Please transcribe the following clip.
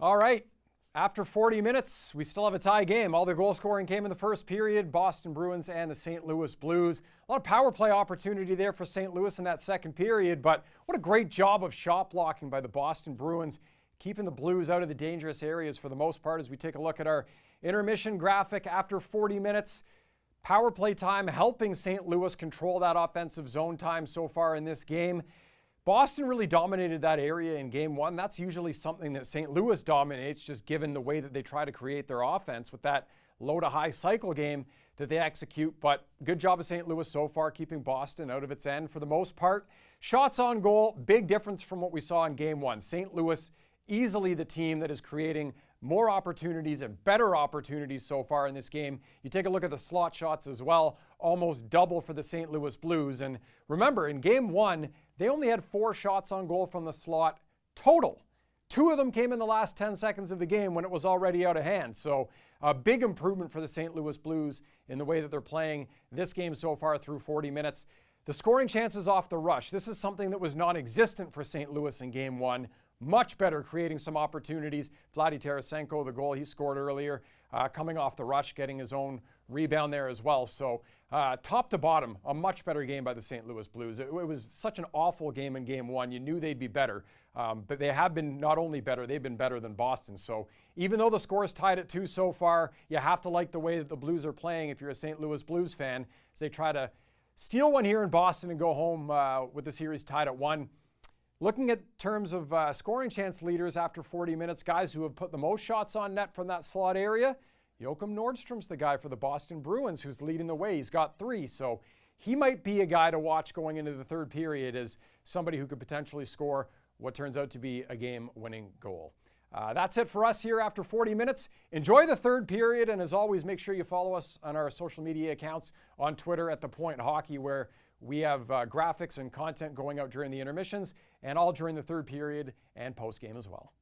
All right. After 40 minutes, we still have a tie game. All the goal scoring came in the first period. Boston Bruins and the St. Louis Blues. A lot of power play opportunity there for St. Louis in that second period, but what a great job of shot blocking by the Boston Bruins, keeping the Blues out of the dangerous areas for the most part as we take a look at our intermission graphic after 40 minutes. Power play time helping St. Louis control that offensive zone time so far in this game. Boston really dominated that area in game one. That's usually something that St. Louis dominates, just given the way that they try to create their offense with that low to high cycle game that they execute. But good job of St. Louis so far, keeping Boston out of its end for the most part. Shots on goal, big difference from what we saw in game one. St. Louis easily the team that is creating more opportunities and better opportunities so far in this game. You take a look at the slot shots as well, almost double for the St. Louis Blues. And remember, in game one, they only had 4 shots on goal from the slot total. 2 of them came in the last 10 seconds of the game when it was already out of hand. So a big improvement for the St. Louis Blues in the way that they're playing this game so far through 40 minutes. The scoring chances off the rush. This is something that was non-existent for St. Louis in game one. Much better, creating some opportunities. Vladdy Tarasenko, the goal he scored earlier, coming off the rush, getting his own rebound there as well. So top to bottom, a much better game by the St. Louis Blues. It was such an awful game in game one. You knew they'd be better, but they have been not only better, they've been better than Boston. So even though the score is tied at 2 so far, you have to like the way that the Blues are playing if you're a St. Louis Blues fan, as they try to steal one here in Boston and go home with the series tied at 1. Looking at terms of scoring chance leaders after 40 minutes, guys who have put the most shots on net from that slot area, Joachim Nordstrom's the guy for the Boston Bruins who's leading the way. He's got 3, so he might be a guy to watch going into the third period as somebody who could potentially score what turns out to be a game-winning goal. That's it for us here after 40 minutes. Enjoy the third period, and as always, make sure you follow us on our social media accounts on Twitter at The Point Hockey, where we have graphics and content going out during the intermissions and all during the third period and post-game as well.